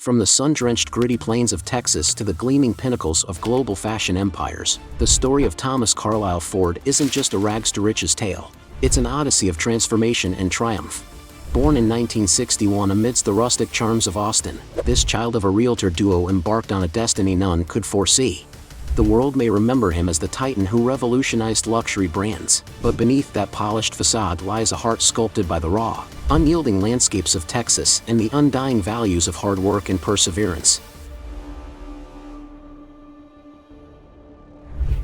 From the sun-drenched gritty plains of Texas to the gleaming pinnacles of global fashion empires, the story of Thomas Carlyle Ford isn't just a rags-to-riches tale. It's an odyssey of transformation and triumph. Born in 1961 amidst the rustic charms of Austin, this child of a realtor duo embarked on a destiny none could foresee. The world may remember him as the titan who revolutionized luxury brands, but beneath that polished facade lies a heart sculpted by the raw, unyielding landscapes of Texas and the undying values of hard work and perseverance.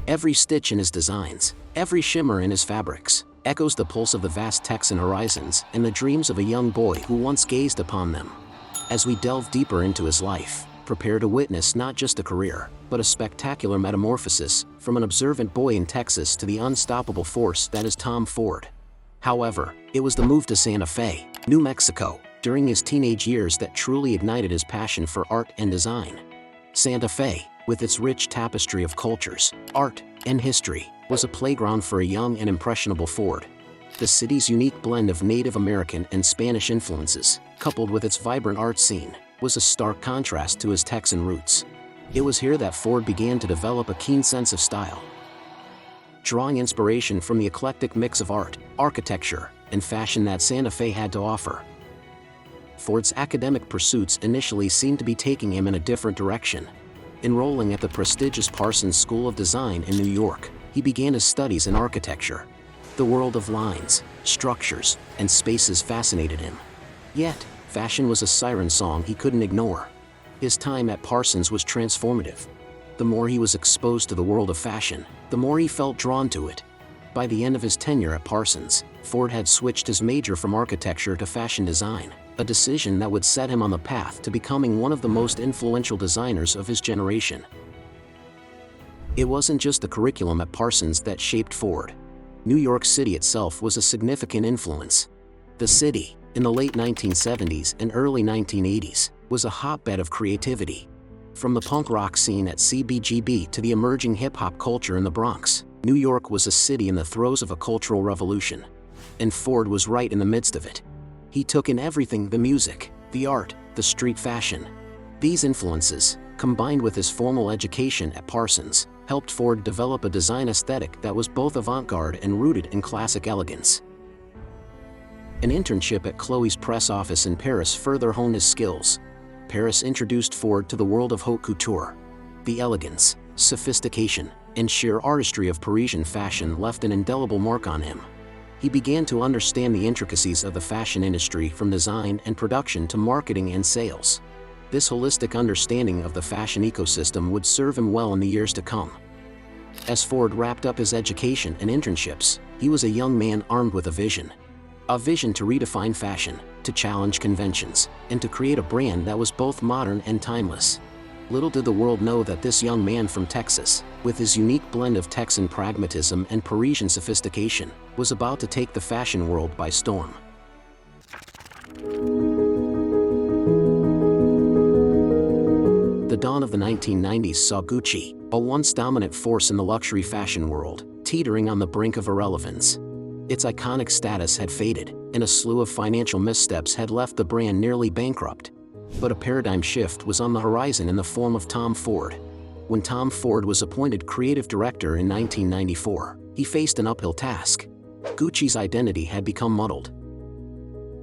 Every stitch in his designs, every shimmer in his fabrics, echoes the pulse of the vast Texan horizons and the dreams of a young boy who once gazed upon them. As we delve deeper into his life, prepare to witness not just a career, but a spectacular metamorphosis, from an observant boy in Texas to the unstoppable force that is Tom Ford. However, it was the move to Santa Fe, New Mexico, during his teenage years that truly ignited his passion for art and design. Santa Fe, with its rich tapestry of cultures, art, and history, was a playground for a young and impressionable Ford. The city's unique blend of Native American and Spanish influences, coupled with its vibrant art scene, was a stark contrast to his Texan roots. It was here that Ford began to develop a keen sense of style, drawing inspiration from the eclectic mix of art, architecture, and fashion that Santa Fe had to offer. Ford's academic pursuits initially seemed to be taking him in a different direction. Enrolling at the prestigious Parsons School of Design in New York, he began his studies in architecture. The world of lines, structures, and spaces fascinated him. Yet, fashion was a siren song he couldn't ignore. His time at Parsons was transformative. The more he was exposed to the world of fashion, the more he felt drawn to it. By the end of his tenure at Parsons, Ford had switched his major from architecture to fashion design, a decision that would set him on the path to becoming one of the most influential designers of his generation. It wasn't just the curriculum at Parsons that shaped Ford. New York City itself was a significant influence. The city, in the late 1970s and early 1980s, was a hotbed of creativity. From the punk rock scene at CBGB to the emerging hip-hop culture in the Bronx, New York was a city in the throes of a cultural revolution. And Ford was right in the midst of it. He took in everything: the music, the art, the street fashion. These influences, combined with his formal education at Parsons, helped Ford develop a design aesthetic that was both avant-garde and rooted in classic elegance. An internship at Chloe's press office in Paris further honed his skills. Paris introduced Ford to the world of haute couture. The elegance, sophistication, and sheer artistry of Parisian fashion left an indelible mark on him. He began to understand the intricacies of the fashion industry, from design and production to marketing and sales. This holistic understanding of the fashion ecosystem would serve him well in the years to come. As Ford wrapped up his education and internships, he was a young man armed with a vision. A vision to redefine fashion, to challenge conventions, and to create a brand that was both modern and timeless. Little did the world know that this young man from Texas, with his unique blend of Texan pragmatism and Parisian sophistication, was about to take the fashion world by storm. The dawn of the 1990s saw Gucci, a once dominant force in the luxury fashion world, teetering on the brink of irrelevance. Its iconic status had faded, and a slew of financial missteps had left the brand nearly bankrupt. But a paradigm shift was on the horizon in the form of Tom Ford. When Tom Ford was appointed creative director in 1994, he faced an uphill task. Gucci's identity had become muddled,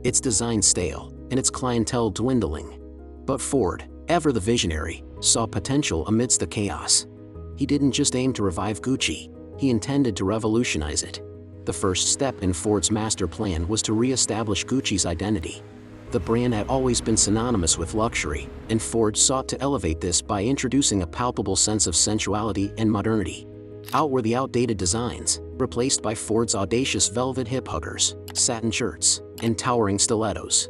its design stale, and its clientele dwindling. But Ford, ever the visionary, saw potential amidst the chaos. He didn't just aim to revive Gucci, he intended to revolutionize it. The first step in Ford's master plan was to re-establish Gucci's identity. The brand had always been synonymous with luxury, and Ford sought to elevate this by introducing a palpable sense of sensuality and modernity. Out were the outdated designs, replaced by Ford's audacious velvet hip huggers, satin shirts, and towering stilettos.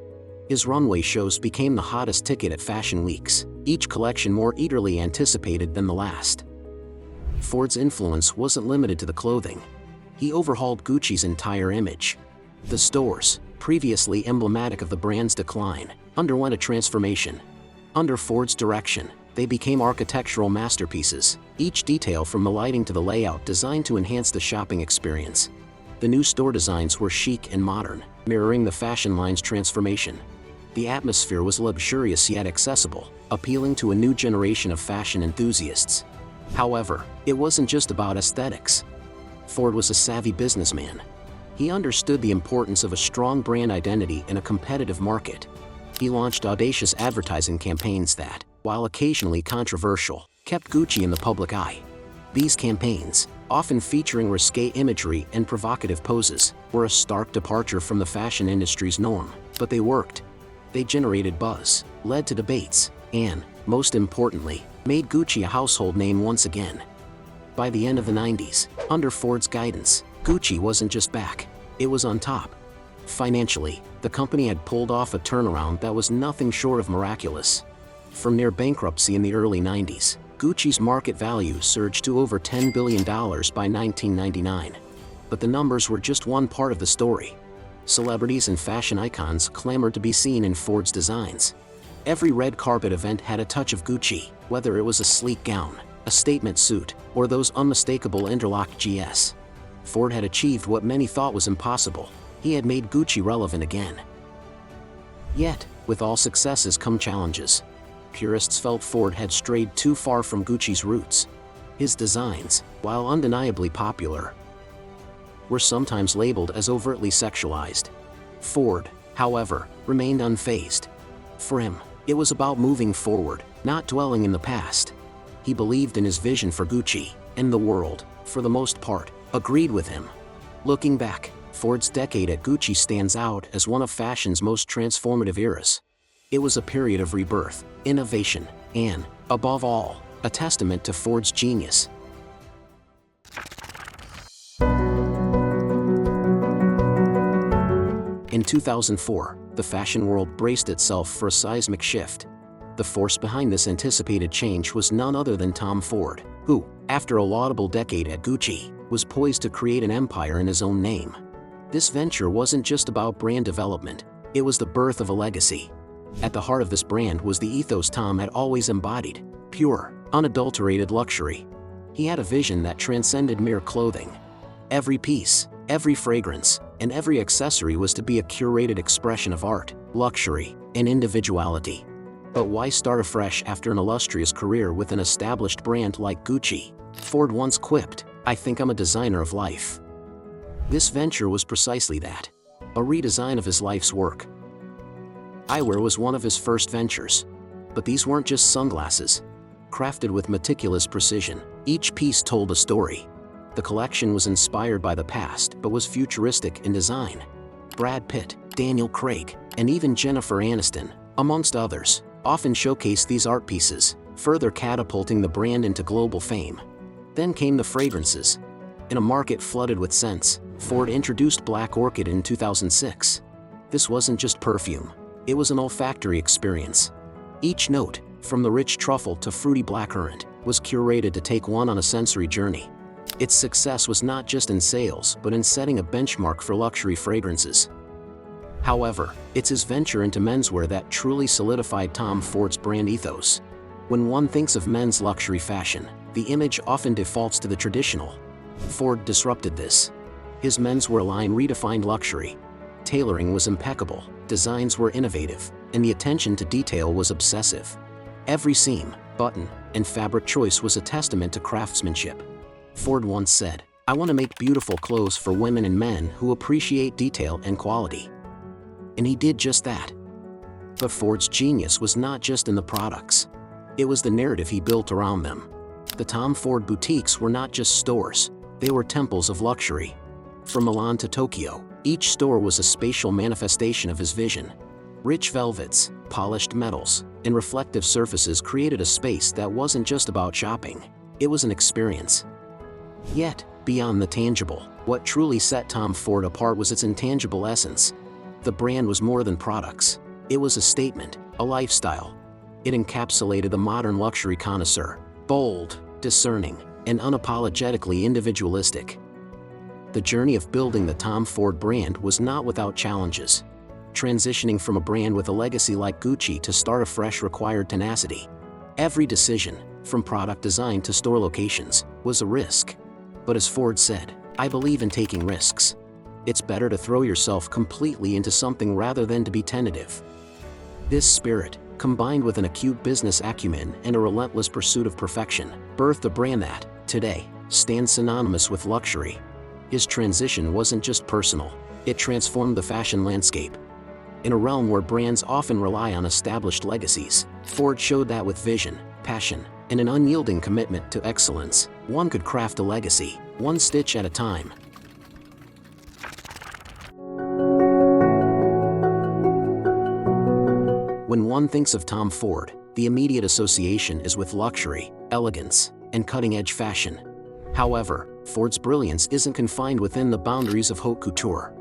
His runway shows became the hottest ticket at fashion weeks, each collection more eagerly anticipated than the last. Ford's influence wasn't limited to the clothing. He overhauled Gucci's entire image. The stores, previously emblematic of the brand's decline, underwent a transformation. Under Ford's direction, they became architectural masterpieces, each detail from the lighting to the layout designed to enhance the shopping experience. The new store designs were chic and modern, mirroring the fashion line's transformation. The atmosphere was luxurious yet accessible, appealing to a new generation of fashion enthusiasts. However, it wasn't just about aesthetics. Ford was a savvy businessman. He understood the importance of a strong brand identity in a competitive market. He launched audacious advertising campaigns that, while occasionally controversial, kept Gucci in the public eye. These campaigns, often featuring risque imagery and provocative poses, were a stark departure from the fashion industry's norm, but they worked. They generated buzz, led to debates, and, most importantly, made Gucci a household name once again. By the end of the 90s, under Ford's guidance, Gucci wasn't just back, it was on top. Financially, the company had pulled off a turnaround that was nothing short of miraculous. From near bankruptcy in the early 90s, Gucci's market value surged to over $10 billion by 1999. But the numbers were just one part of the story. Celebrities and fashion icons clamored to be seen in Ford's designs. Every red carpet event had a touch of Gucci, whether it was a sleek gown, a statement suit, or those unmistakable interlock GS. Ford had achieved what many thought was impossible. He had made Gucci relevant again. Yet, with all successes come challenges. Purists felt Ford had strayed too far from Gucci's roots. His designs, while undeniably popular, were sometimes labeled as overtly sexualized. Ford, however, remained unfazed. For him, it was about moving forward, not dwelling in the past. He believed in his vision for Gucci, and the world, for the most part, agreed with him. Looking back, Ford's decade at Gucci stands out as one of fashion's most transformative eras. It was a period of rebirth, innovation, and, above all, a testament to Ford's genius. In 2004, the fashion world braced itself for a seismic shift. The force behind this anticipated change was none other than Tom Ford, who, after a laudable decade at Gucci, was poised to create an empire in his own name. This venture wasn't just about brand development, it was the birth of a legacy. At the heart of this brand was the ethos Tom had always embodied: pure, unadulterated luxury. He had a vision that transcended mere clothing. Every piece, every fragrance, and every accessory was to be a curated expression of art, luxury, and individuality. But why start afresh after an illustrious career with an established brand like Gucci? Ford once quipped, "I think I'm a designer of life." This venture was precisely that, a redesign of his life's work. Eyewear was one of his first ventures. But these weren't just sunglasses. Crafted with meticulous precision, each piece told a story. The collection was inspired by the past but was futuristic in design. Brad Pitt, Daniel Craig, and even Jennifer Aniston, amongst others, often showcased these art pieces, further catapulting the brand into global fame. Then came the fragrances. In a market flooded with scents, Ford introduced Black Orchid in 2006. This wasn't just perfume. It was an olfactory experience. Each note, from the rich truffle to fruity blackcurrant, was curated to take one on a sensory journey. Its success was not just in sales but in setting a benchmark for luxury fragrances. However, it's his venture into menswear that truly solidified Tom Ford's brand ethos. When one thinks of men's luxury fashion, the image often defaults to the traditional. Ford disrupted this. His menswear line redefined luxury. Tailoring was impeccable, designs were innovative, and the attention to detail was obsessive. Every seam, button, and fabric choice was a testament to craftsmanship. Ford once said, "I want to make beautiful clothes for women and men who appreciate detail and quality." And he did just that. But Ford's genius was not just in the products. It was the narrative he built around them. The Tom Ford boutiques were not just stores, they were temples of luxury. From Milan to Tokyo, each store was a spatial manifestation of his vision. Rich velvets, polished metals, and reflective surfaces created a space that wasn't just about shopping, it was an experience. Yet, beyond the tangible, what truly set Tom Ford apart was its intangible essence. The brand was more than products. It was a statement, a lifestyle. It encapsulated the modern luxury connoisseur, bold, discerning, and unapologetically individualistic. The journey of building the Tom Ford brand was not without challenges. Transitioning from a brand with a legacy like Gucci to start afresh required tenacity. Every decision, from product design to store locations, was a risk. But as Ford said, "I believe in taking risks. It's better to throw yourself completely into something rather than to be tentative." This spirit, combined with an acute business acumen and a relentless pursuit of perfection, birthed a brand that, today, stands synonymous with luxury. His transition wasn't just personal, it transformed the fashion landscape. In a realm where brands often rely on established legacies, Ford showed that with vision, passion, and an unyielding commitment to excellence, one could craft a legacy, one stitch at a time. When one thinks of Tom Ford, the immediate association is with luxury, elegance, and cutting-edge fashion. However, Ford's brilliance isn't confined within the boundaries of haute couture.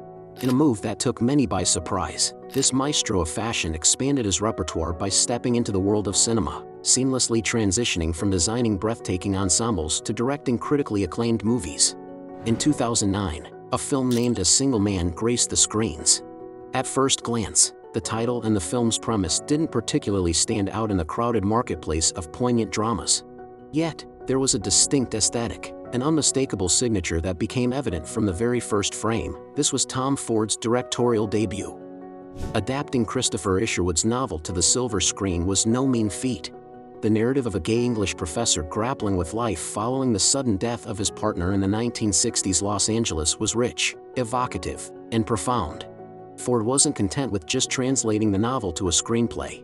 In a move that took many by surprise, this maestro of fashion expanded his repertoire by stepping into the world of cinema, seamlessly transitioning from designing breathtaking ensembles to directing critically acclaimed movies. In 2009, a film named A Single Man graced the screens. At first glance, the title and the film's premise didn't particularly stand out in the crowded marketplace of poignant dramas. Yet, there was a distinct aesthetic, an unmistakable signature that became evident from the very first frame. This was Tom Ford's directorial debut. Adapting Christopher Isherwood's novel to the silver screen was no mean feat. The narrative of a gay English professor grappling with life following the sudden death of his partner in the 1960s Los Angeles was rich, evocative, and profound. Ford wasn't content with just translating the novel to a screenplay.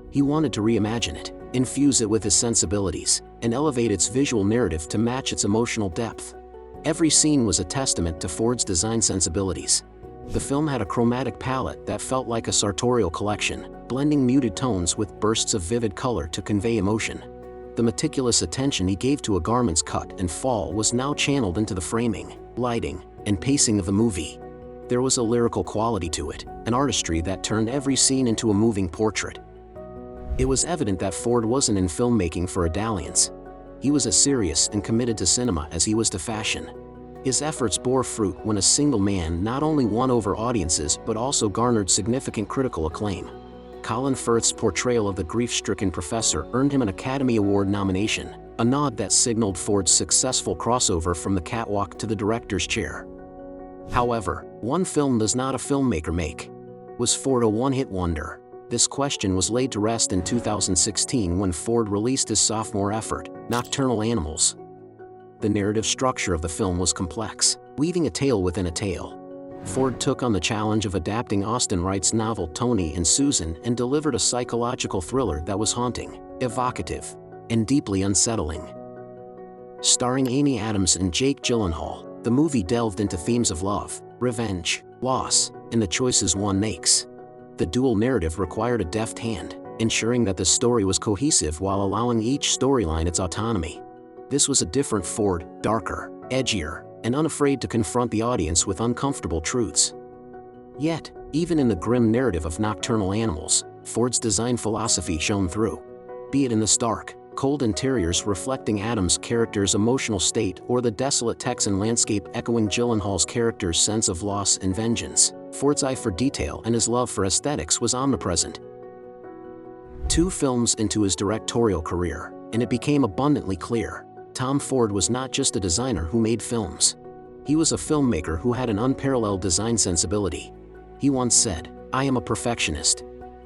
He wanted to reimagine it, infuse it with his sensibilities, and elevate its visual narrative to match its emotional depth. Every scene was a testament to Ford's design sensibilities. The film had a chromatic palette that felt like a sartorial collection, blending muted tones with bursts of vivid color to convey emotion. The meticulous attention he gave to a garment's cut and fall was now channeled into the framing, lighting, and pacing of the movie. There was a lyrical quality to it, an artistry that turned every scene into a moving portrait. It was evident that Ford wasn't in filmmaking for a dalliance. He was as serious and committed to cinema as he was to fashion. His efforts bore fruit when A Single Man not only won over audiences but also garnered significant critical acclaim. Colin Firth's portrayal of the grief-stricken professor earned him an Academy Award nomination, a nod that signaled Ford's successful crossover from the catwalk to the director's chair. However, one film does not a filmmaker make. Was Ford a one-hit wonder? This question was laid to rest in 2016 when Ford released his sophomore effort, Nocturnal Animals. The narrative structure of the film was complex, weaving a tale within a tale. Ford took on the challenge of adapting Austin Wright's novel Tony and Susan and delivered a psychological thriller that was haunting, evocative, and deeply unsettling. Starring Amy Adams and Jake Gyllenhaal, the movie delved into themes of love, revenge, loss, and the choices one makes. The dual narrative required a deft hand, ensuring that the story was cohesive while allowing each storyline its autonomy. This was a different Ford, darker, edgier, and unafraid to confront the audience with uncomfortable truths. Yet, even in the grim narrative of Nocturnal Animals, Ford's design philosophy shone through. Be it in the stark, cold interiors reflecting Adams' character's emotional state or the desolate Texan landscape echoing Gyllenhaal's character's sense of loss and vengeance, Ford's eye for detail and his love for aesthetics was omnipresent. 2 films into his directorial career, and it became abundantly clear, Tom Ford was not just a designer who made films. He was a filmmaker who had an unparalleled design sensibility. He once said, "I am a perfectionist.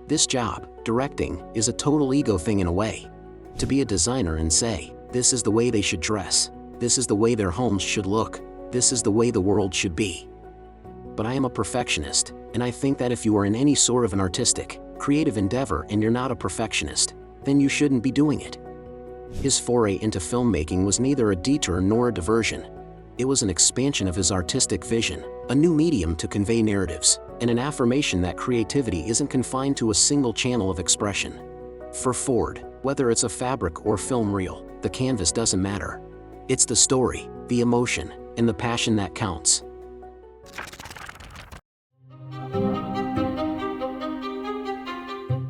This job, directing, is a total ego thing in a way. To be a designer and say, this is the way they should dress, this is the way their homes should look, this is the way the world should be. But I am a perfectionist, and I think that if you are in any sort of an artistic, creative endeavor and you're not a perfectionist, then you shouldn't be doing it." His foray into filmmaking was neither a detour nor a diversion. It was an expansion of his artistic vision, a new medium to convey narratives, and an affirmation that creativity isn't confined to a single channel of expression. For Ford, whether it's a fabric or film reel, the canvas doesn't matter. It's the story, the emotion, and the passion that counts.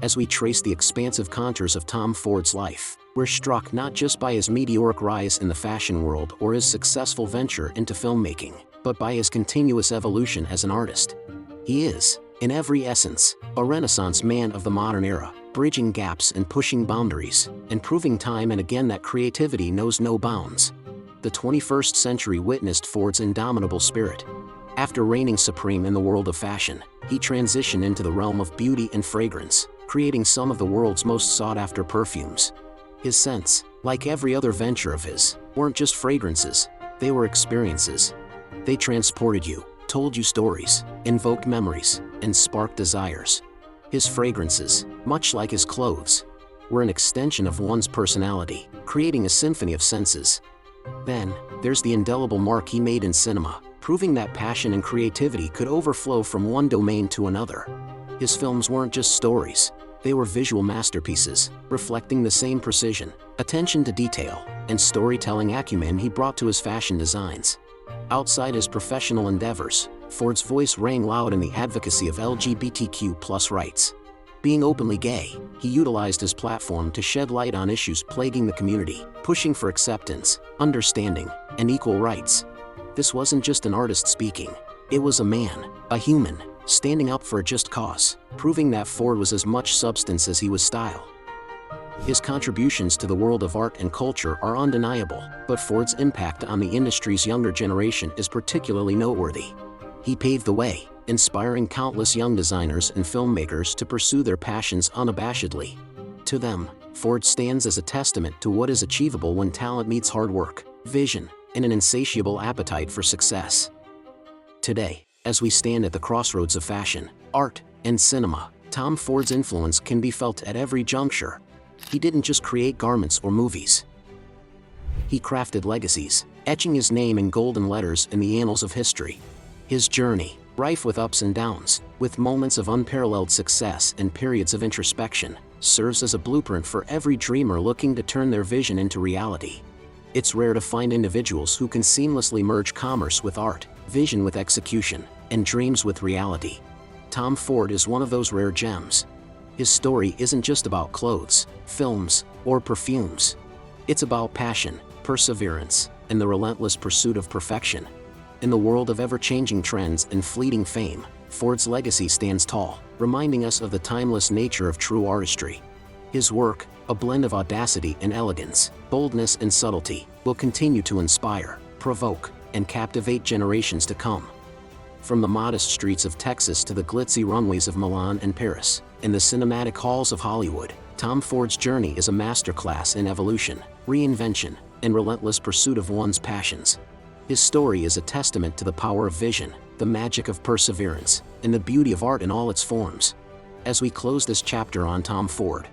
As we trace the expansive contours of Tom Ford's life, we're struck not just by his meteoric rise in the fashion world or his successful venture into filmmaking, but by his continuous evolution as an artist. He is, in every essence, a Renaissance man of the modern era, bridging gaps and pushing boundaries, and proving time and again that creativity knows no bounds. The 21st century witnessed Ford's indomitable spirit. After reigning supreme in the world of fashion, he transitioned into the realm of beauty and fragrance, creating some of the world's most sought-after perfumes. His scents, like every other venture of his, weren't just fragrances, they were experiences. They transported you, told you stories, invoked memories, and sparked desires. His fragrances, much like his clothes, were an extension of one's personality, creating a symphony of senses. Then, there's the indelible mark he made in cinema, proving that passion and creativity could overflow from one domain to another. His films weren't just stories, they were visual masterpieces, reflecting the same precision, attention to detail, and storytelling acumen he brought to his fashion designs. Outside his professional endeavors, Ford's voice rang loud in the advocacy of LGBTQ+ rights. Being openly gay, he utilized his platform to shed light on issues plaguing the community, pushing for acceptance, understanding, and equal rights. This wasn't just an artist speaking, it was a man, a human, standing up for a just cause, proving that Ford was as much substance as he was style. His contributions to the world of art and culture are undeniable, but Ford's impact on the industry's younger generation is particularly noteworthy. He paved the way, inspiring countless young designers and filmmakers to pursue their passions unabashedly. To them, Ford stands as a testament to what is achievable when talent meets hard work, vision, and an insatiable appetite for success. Today, as we stand at the crossroads of fashion, art, and cinema, Tom Ford's influence can be felt at every juncture. He didn't just create garments or movies. He crafted legacies, etching his name in golden letters in the annals of history. His journey, rife with ups and downs, with moments of unparalleled success and periods of introspection, serves as a blueprint for every dreamer looking to turn their vision into reality. It's rare to find individuals who can seamlessly merge commerce with art, vision with execution, and dreams with reality. Tom Ford is one of those rare gems. His story isn't just about clothes, films, or perfumes. It's about passion, perseverance, and the relentless pursuit of perfection. In the world of ever-changing trends and fleeting fame, Ford's legacy stands tall, reminding us of the timeless nature of true artistry. His work, a blend of audacity and elegance, boldness and subtlety, will continue to inspire, provoke, and captivate generations to come. From the modest streets of Texas to the glitzy runways of Milan and Paris, in the cinematic halls of Hollywood, Tom Ford's journey is a masterclass in evolution, reinvention, and relentless pursuit of one's passions. His story is a testament to the power of vision, the magic of perseverance, and the beauty of art in all its forms. As we close this chapter on Tom Ford,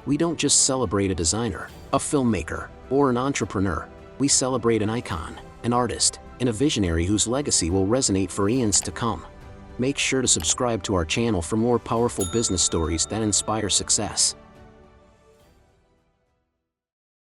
we don't just celebrate a designer, a filmmaker, or an entrepreneur. We celebrate an icon, an artist, and a visionary whose legacy will resonate for eons to come. Make sure to subscribe to our channel for more powerful business stories that inspire success.